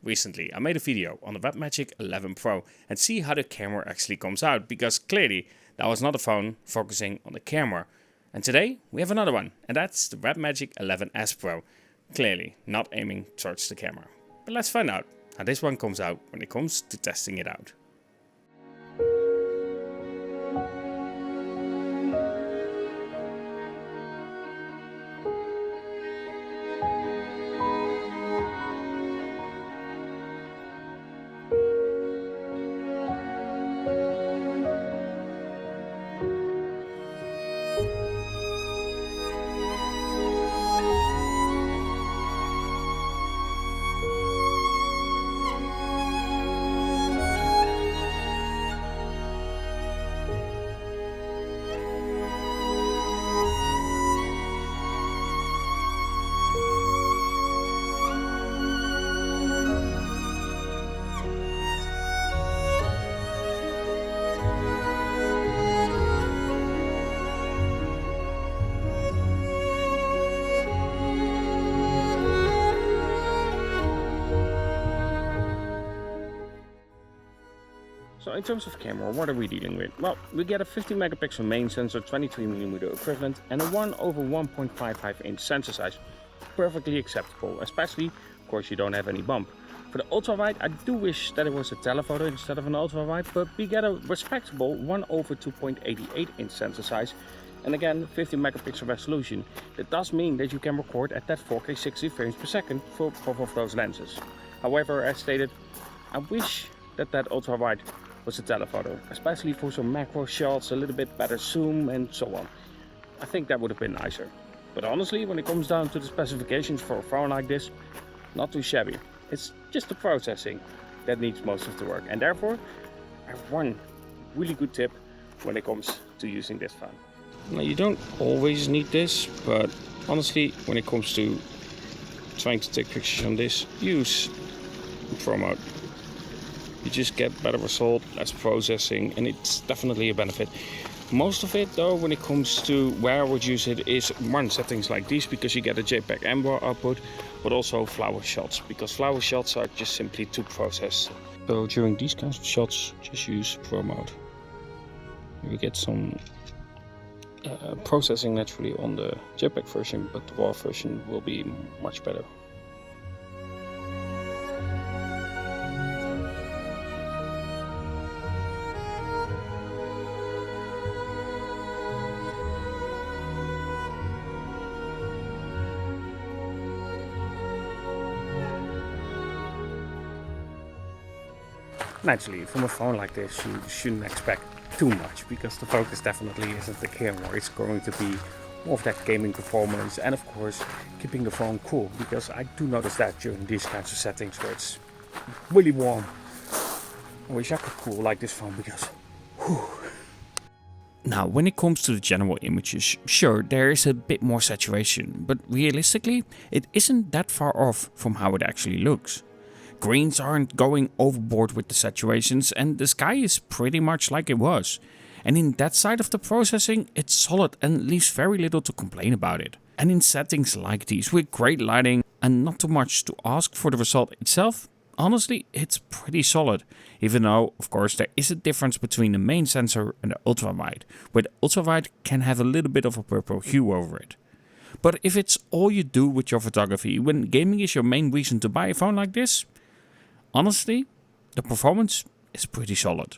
recently I made a video on the RedMagic 11 Pro and see how the camera actually comes out, because clearly that was not a phone focusing on the camera. And today we have another one, and that's the RedMagic 11S Pro, clearly not aiming towards the camera. But let's find out how this one comes out when it comes to testing it out. So in terms of camera, what are we dealing with? Well, we get a 50 megapixel main sensor, 23mm equivalent, and a 1/1.55 inch sensor size. Perfectly acceptable, especially, of course, you don't have any bump. For the ultra wide, I do wish that it was a telephoto instead of an ultra wide, but we get a respectable 1/2.88 inch sensor size, and again 50 megapixel resolution. That does mean that you can record at that 4K 60 frames per second for both of those lenses. However, as stated, I wish that ultra wide was a telephoto, especially for some macro shots, a little bit better zoom and so on. I think that would have been nicer. But honestly, when it comes down to the specifications for a phone like this, not too shabby. It's just the processing that needs most of the work, and therefore I have one really good tip when it comes to using this phone. Now, you don't always need this, but honestly, when it comes to trying to take pictures on this, use Pro mode. You just get better result, less processing, and it's definitely a benefit. Most of it though, when it comes to where I would use it, is one, settings like these, because you get a JPEG and RAW output, but also flower shots, because flower shots are just simply too processed. So during these kinds of shots, just use Pro mode. You get some processing naturally on the JPEG version, but the RAW version will be much better. Naturally, from a phone like this, you shouldn't expect too much, because the focus definitely isn't the camera. It's going to be more of that gaming performance, and of course keeping the phone cool, because I do notice that during these kinds of settings where it's really warm. I wish I could cool like this phone, because whew. Now, when it comes to the general images, sure, there is a bit more saturation, but realistically it isn't that far off from how it actually looks. Greens aren't going overboard with the saturations, and the sky is pretty much like it was. And in that side of the processing, it's solid and leaves very little to complain about it. And in settings like these, with great lighting and not too much to ask for the result itself, honestly, it's pretty solid. Even though, of course, there is a difference between the main sensor and the ultra wide, where the ultra wide can have a little bit of a purple hue over it. But if it's all you do with your photography, when gaming is your main reason to buy a phone like this, honestly, the performance is pretty solid.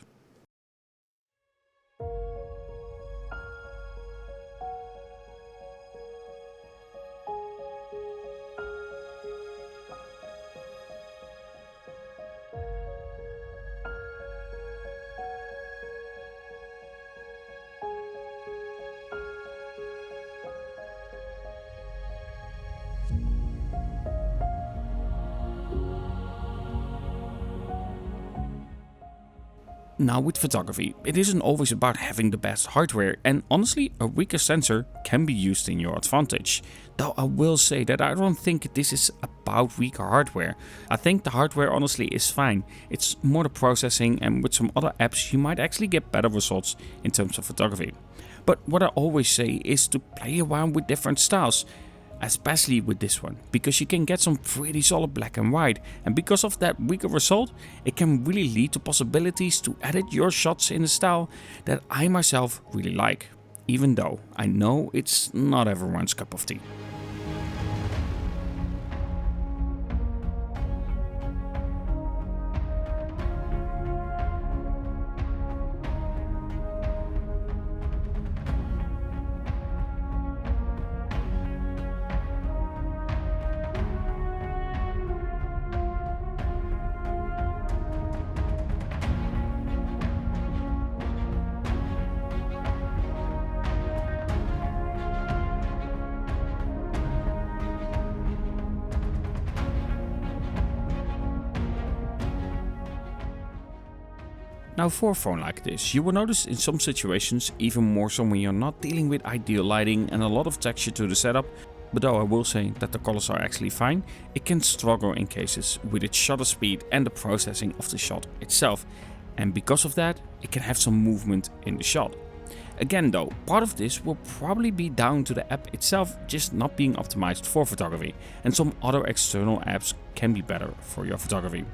Now, with photography, it isn't always about having the best hardware, and honestly, a weaker sensor can be used in your advantage. Though I will say that I don't think this is about weaker hardware. I think the hardware honestly is fine. It's more the processing, and with some other apps you might actually get better results in terms of photography. But what I always say is to play around with different styles. especially with this one, because you can get some pretty solid black and white, and because of that weaker result, it can really lead to possibilities to edit your shots in a style that I myself really like, even though I know it's not everyone's cup of tea. Now for a phone like this, you will notice in some situations, even more so when you're not dealing with ideal lighting and a lot of texture to the setup, but though I will say that the colors are actually fine, it can struggle in cases with its shutter speed and the processing of the shot itself, and because of that, it can have some movement in the shot. Again though, part of this will probably be down to the app itself just not being optimized for photography, and some other external apps can be better for your photography.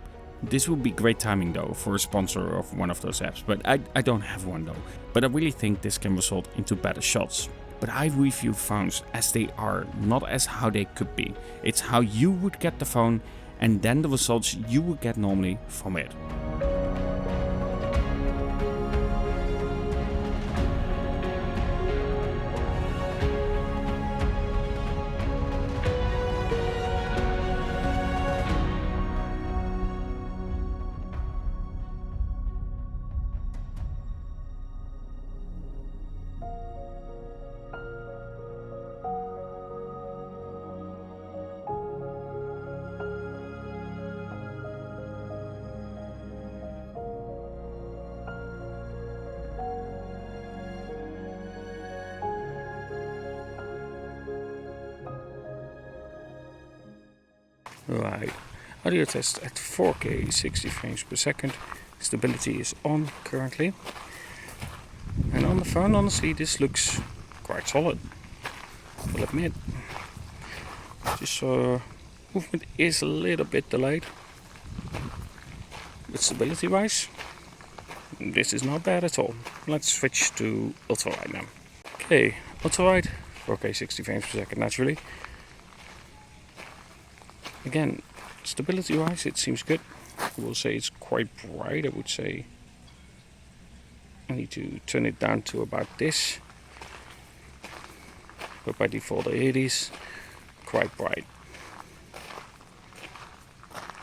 This would be great timing though for a sponsor of one of those apps, but I don't have one though. But I really think this can result into better shots. But I review phones as they are, not as how they could be. It's how you would get the phone and then the results you would get normally from it. Right, audio test at 4K 60 frames per second. Stability is on currently. And on the phone, honestly, this looks quite solid, I will admit. Just movement is a little bit delayed. But stability wise, this is not bad at all. Let's switch to ultra wide now. Okay, ultra wide, 4K 60 frames per second naturally. Again, stability wise it seems good. I will say it's quite bright. I would say I need to turn it down to about this, but by default it is quite bright,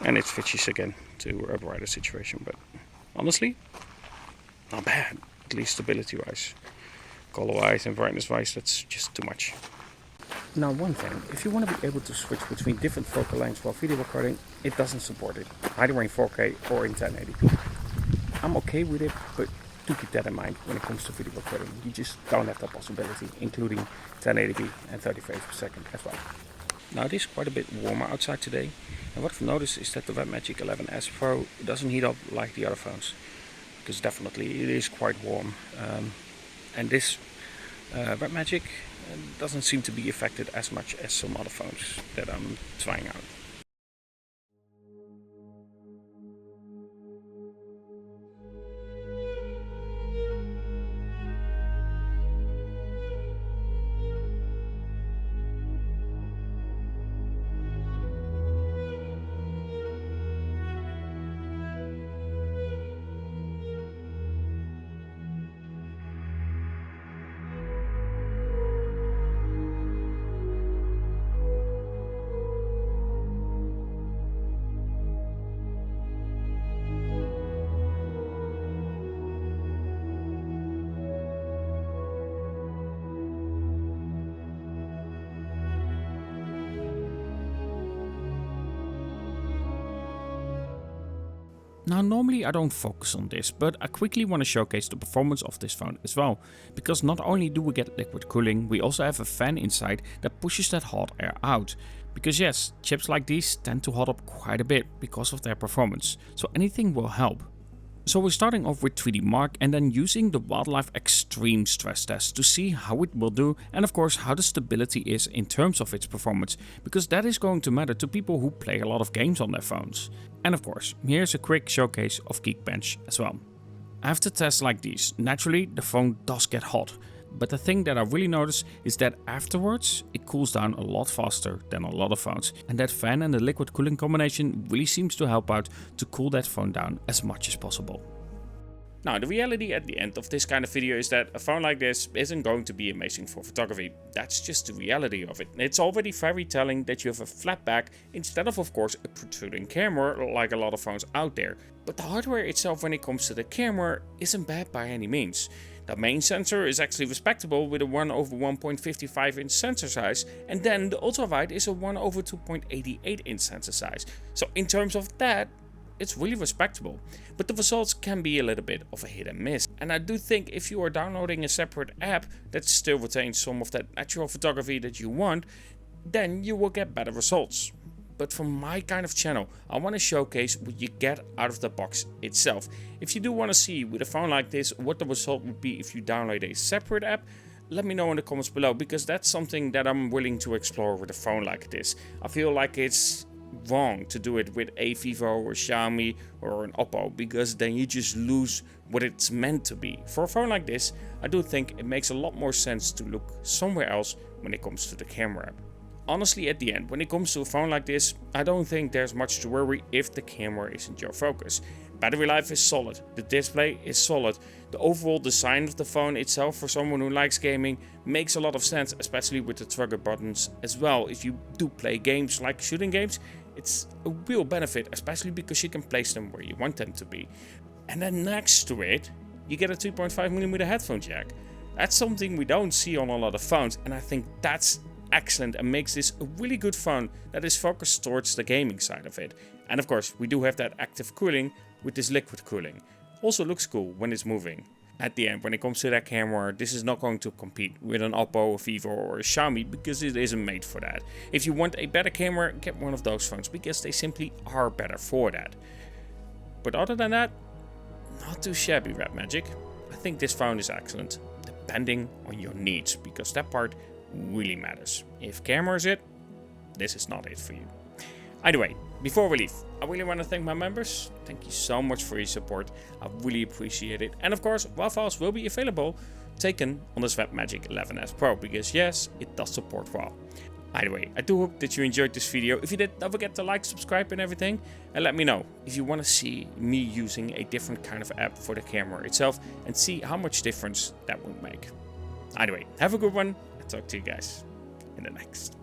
and it switches again to a brighter situation, but honestly not bad, at least stability wise. Color wise and brightness wise, that's just too much. Now one thing, if you want to be able to switch between different focal lengths while video recording, it doesn't support it, either in 4K or in 1080p. I'm okay with it, but do keep that in mind when it comes to video recording. You just don't have that possibility, including 1080p and 30 frames per second as well. Now it is quite a bit warmer outside today, and what I've noticed is that the RedMagic 11S Pro doesn't heat up like the other phones, because definitely it is quite warm, and this RedMagic doesn't seem to be affected as much as some other phones that I'm trying out. Now normally I don't focus on this, but I quickly want to showcase the performance of this phone as well, because not only do we get liquid cooling, we also have a fan inside that pushes that hot air out. Because yes, chips like these tend to hot up quite a bit because of their performance, so anything will help. So we're starting off with 3D Mark and then using the Wildlife Extreme stress test to see how it will do and of course how the stability is in terms of its performance, because that is going to matter to people who play a lot of games on their phones. And of course, here's a quick showcase of Geekbench as well. After tests like these, naturally the phone does get hot, but the thing that I really notice is that afterwards it cools down a lot faster than a lot of phones, and that fan and the liquid cooling combination really seems to help out to cool that phone down as much as possible. Now, the reality at the end of this kind of video is that a phone like this isn't going to be amazing for photography. That's just the reality of it. It's already very telling that you have a flat back instead of course a protruding camera like a lot of phones out there. But the hardware itself when it comes to the camera isn't bad by any means. The main sensor is actually respectable with a 1/1.55 inch sensor size, and then the ultra-wide is a 1/2.88 inch sensor size. So in terms of that, it's really respectable, but the results can be a little bit of a hit and miss. And I do think if you are downloading a separate app that still retains some of that natural photography that you want, then you will get better results. But for my kind of channel, I want to showcase what you get out of the box itself. If you do want to see with a phone like this what the result would be if you download a separate app, let me know in the comments below, because that's something that I'm willing to explore with a phone like this. I feel like it's wrong to do it with a Vivo or Xiaomi or an Oppo, because then you just lose what it's meant to be. For a phone like this, I do think it makes a lot more sense to look somewhere else when it comes to the camera app. Honestly, at the end, when it comes to a phone like this, I don't think there's much to worry if the camera isn't your focus. Battery life is solid, the display is solid, the overall design of the phone itself for someone who likes gaming makes a lot of sense, especially with the trigger buttons as well. If you do play games like shooting games, it's a real benefit, especially because you can place them where you want them to be. And then next to it, you get a 3.5mm headphone jack. That's something we don't see on a lot of phones, and I think that's excellent and makes this a really good phone that is focused towards the gaming side of it. And of course, we do have that active cooling with this liquid cooling. Also looks cool when it's moving. At the end, when it comes to that camera, this is not going to compete with an Oppo, a Vivo or a Xiaomi, because it isn't made for that. If you want a better camera, get one of those phones, because they simply are better for that. But other than that, not too shabby, RedMagic. I think this phone is excellent, depending on your needs, because that part really matters. If camera is it, this is not it for you. Anyway, before we leave, I really want to thank my members. Thank you so much for your support. I really appreciate it. And of course, WAV files will be available taken on this RedMagic 11S Pro, because yes, it does support WAV. Anyway, I do hope that you enjoyed this video. If you did, don't forget to like, subscribe and everything. And let me know if you want to see me using a different kind of app for the camera itself and see how much difference that would make. Anyway, have a good one. Talk to you guys in the next.